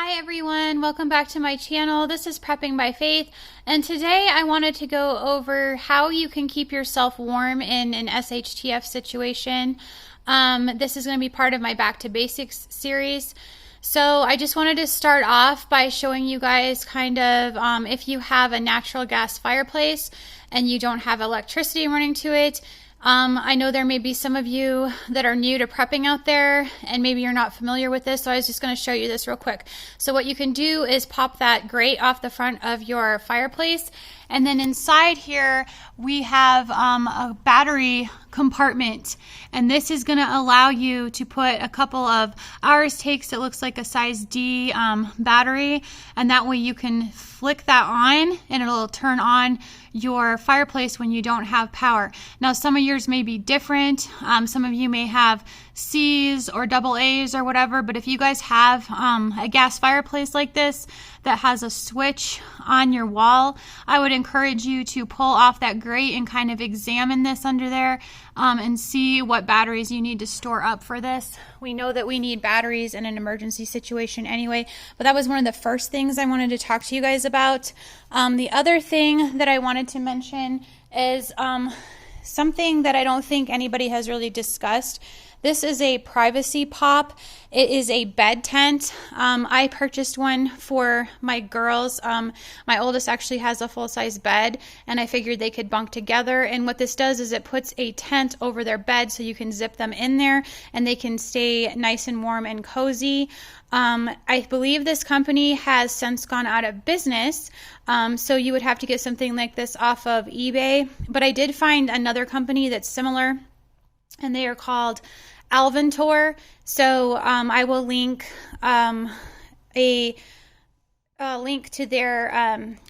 Hi everyone, welcome back to my channel. This is Prepping by Faith, and today I wanted to go over how you can keep yourself warm in an SHTF situation. This is going to be part of my Back to Basics series. So I just wanted to start off by showing you guys kind of if you have a natural gas fireplace and you don't have electricity running to it. I know there may be some of you that are new to prepping out there and maybe you're not familiar with this, so I was just going to show you this real quick. So what you can do is pop that grate off the front of your fireplace, and then inside here we have a battery compartment, and this is going to allow you to put a couple of, ours takes, it looks like a size D battery, and that way you can flick that on and it'll turn on your fireplace when you don't have power. Now some of yours may be different. Some of you may have C's or double A's or whatever, but if you guys have a gas fireplace like this that has a switch on your wall, I would encourage you to pull off that grate and kind of examine this under there and see what batteries you need to store up for this. We know that we need batteries in an emergency situation anyway, but that was one of the first things I wanted to talk to you guys about. The other thing that I wanted to mention is something that I don't think anybody has really discussed. This is a privacy pop. It is a bed tent. I purchased one for my girls. My oldest actually has a full-size bed, and I figured they could bunk together. And what this does is it puts a tent over their bed so you can zip them in there and they can stay nice and warm and cozy. I believe this company has since gone out of business, so you would have to get something like this off of eBay. But I did find another company that's similar, and they are called Alvantor. So I will link a link to their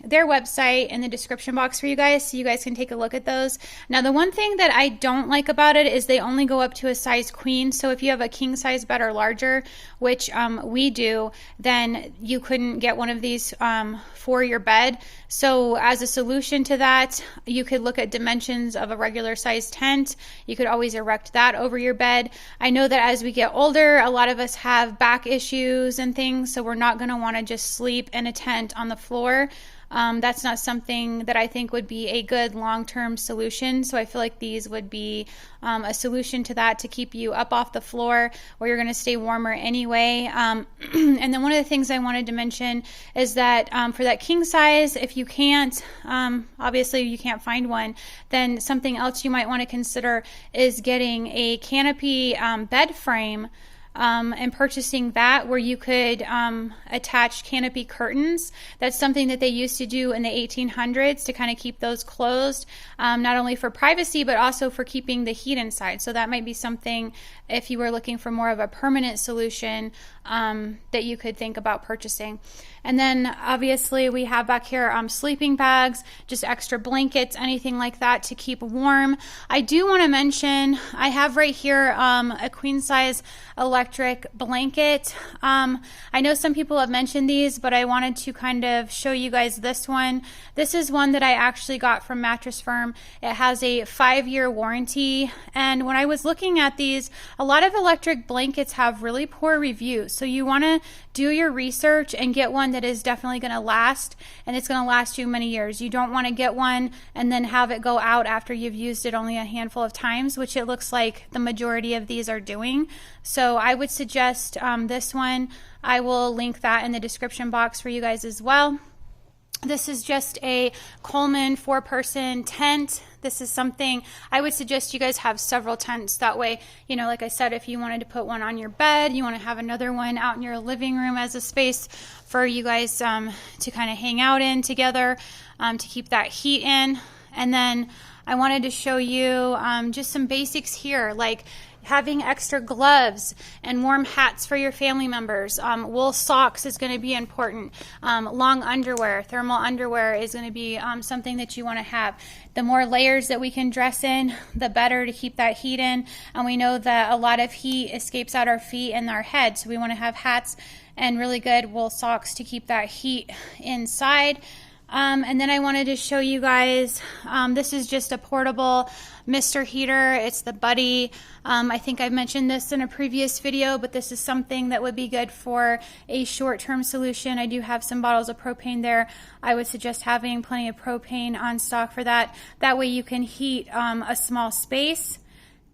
website in the description box for you guys, so you guys can take a look at those. Now the one thing that I don't like about it is they only go up to a size queen. So if you have a king size bed or larger, which we do, then you couldn't get one of these for your bed. So as a solution to that, you could look at dimensions of a regular size tent. You could always erect that over your bed. I know that as we get older, a lot of us have back issues and things, so we're not going to want to just sleep in a tent on the floor. That's not something that I think would be a good long-term solution. So I feel like these would be a solution to that, to keep you up off the floor where you're going to stay warmer anyway. And then one of the things I wanted to mention is that for that king size, if you can't, obviously you can't find one, then something else you might want to consider is getting a canopy bed frame. And purchasing that, where you could attach canopy curtains. That's something that they used to do in the 1800s to kind of keep those closed, not only for privacy but also for keeping the heat inside. So that might be something, if you were looking for more of a permanent solution, that you could think about purchasing. And then obviously we have back here sleeping bags, just extra blankets, anything like that to keep warm. I do want to mention, I have right here a queen size electric blanket. I know some people have mentioned these, but I wanted to kind of show you guys this one. This is one that I actually got from Mattress Firm. It has a 5-year warranty, and when I was looking at these, a lot of electric blankets have really poor reviews. So you want to do your research and get one that is definitely going to last, and it's going to last you many years. You don't want to get one and then have it go out after you've used it only a handful of times, which it looks like the majority of these are doing. So I would suggest this one. I will link that in the description box for you guys as well. This is just a Coleman 4-person tent. This is something I would suggest you guys have several tents. That way, you know, like I said, if you wanted to put one on your bed, you want to have another one out in your living room as a space for you guys to kind of hang out in together, to keep that heat in. And then I wanted to show you just some basics here, like having extra gloves and warm hats for your family members. Wool socks is going to be important. Long underwear, thermal underwear is going to be something that you want to have. The more layers that we can dress in, the better to keep that heat in. And we know that a lot of heat escapes out our feet and our head, so we want to have hats and really good wool socks to keep that heat inside. And then I wanted to show you guys, this is just a portable mister heater. It's the Buddy. I think I mentioned this in a previous video, but this is something that would be good for a short-term solution. I do have some bottles of propane there. I would suggest having plenty of propane on stock for that. That way you can heat a small space.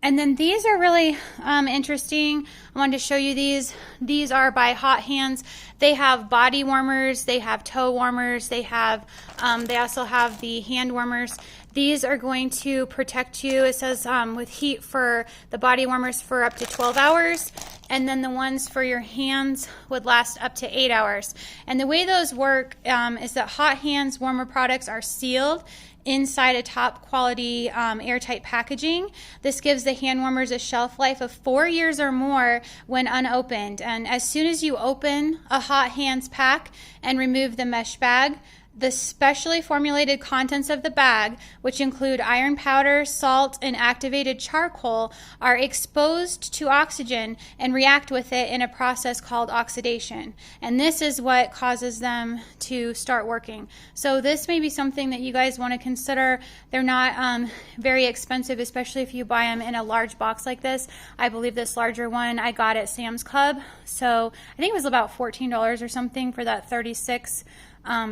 And then these are really interesting. I wanted to show you these. These are by Hot Hands. They have body warmers, they have toe warmers, they also have the hand warmers. These are going to protect you. It says with heat for the body warmers for up to 12 hours. And then the ones for your hands would last up to 8 hours. And the way those work is that Hot Hands warmer products are sealed inside a top quality airtight packaging. This gives the hand warmers a shelf life of 4 years or more when unopened. And as soon as you open a Hot Hands pack and remove the mesh bag, the specially formulated contents of the bag, which include iron powder, salt, and activated charcoal, are exposed to oxygen and react with it in a process called oxidation. And this is what causes them to start working. So this may be something that you guys want to consider. They're not very expensive, especially if you buy them in a large box like this. I believe this larger one I got at Sam's Club. So I think it was about $14 or something for that 36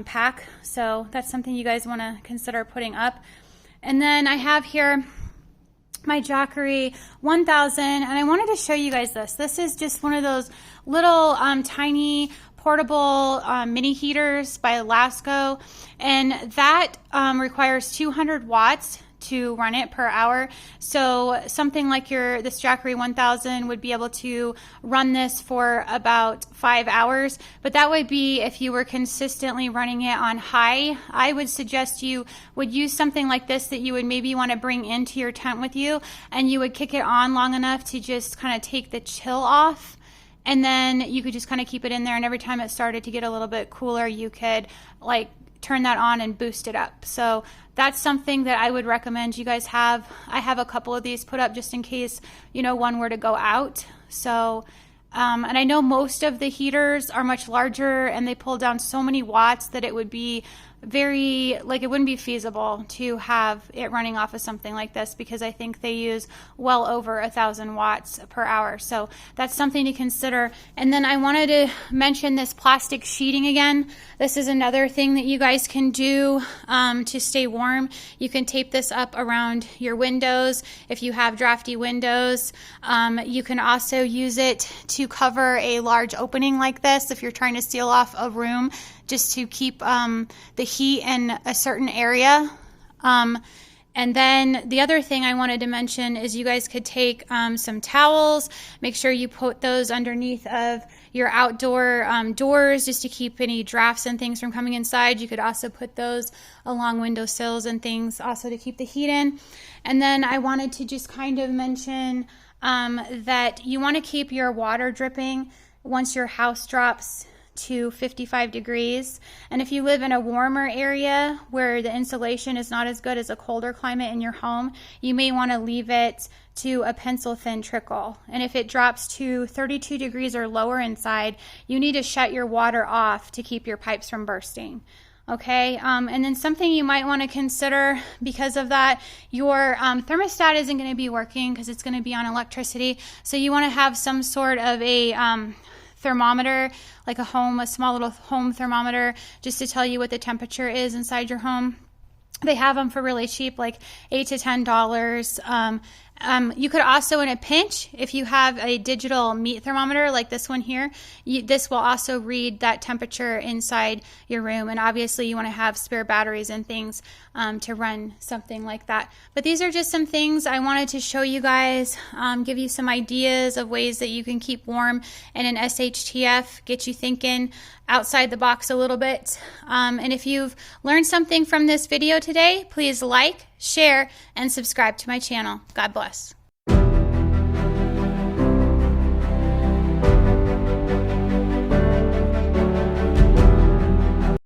pack. So that's something you guys want to consider putting up. And then I have here my Jackery 1000, and I wanted to show you guys this. This is just one of those little tiny portable mini heaters by Lasko, and that requires 200 watts to run it per hour. So something like this Jackery 1000 would be able to run this for about 5 hours, but that would be if you were consistently running it on high. I would suggest you would use something like this that you would maybe want to bring into your tent with you, and you would kick it on long enough to just kind of take the chill off. And then you could just kind of keep it in there, and every time it started to get a little bit cooler, you could like turn that on and boost it up. So that's something that I would recommend you guys have. I have a couple of these put up just in case, you know, one were to go out. So, and I know most of the heaters are much larger and they pull down so many watts that it would be it wouldn't be feasible to have it running off of something like this, because I think they use well over 1,000 watts per hour. So that's something to consider. And then I wanted to mention this plastic sheeting again. This is another thing that you guys can do to stay warm. You can tape this up around your windows if you have drafty windows. You can also use it to cover a large opening like this if you're trying to seal off a room, just to keep the heat in a certain area. And then the other thing I wanted to mention is you guys could take some towels, make sure you put those underneath of your outdoor doors just to keep any drafts and things from coming inside. You could also put those along windowsills and things also to keep the heat in. And then I wanted to just kind of mention that you want to keep your water dripping once your house drops to 55 degrees. And if you live in a warmer area where the insulation is not as good as a colder climate in your home, you may want to leave it to a pencil thin trickle. And if it drops to 32 degrees or lower inside, you need to shut your water off to keep your pipes from bursting. Okay, and then something you might want to consider because of that, your thermostat isn't going to be working because it's going to be on electricity. So you want to have some sort of a thermometer, like a small little home thermometer, just to tell you what the temperature is inside your home. They have them for really cheap, like $8 to $10. You could also, in a pinch, if you have a digital meat thermometer like this one here, this will also read that temperature inside your room. And obviously you want to have spare batteries and things to run something like that. But these are just some things I wanted to show you guys, give you some ideas of ways that you can keep warm in an SHTF, get you thinking outside the box a little bit. And if you've learned something from this video today, please like, share, and subscribe to my channel. God bless.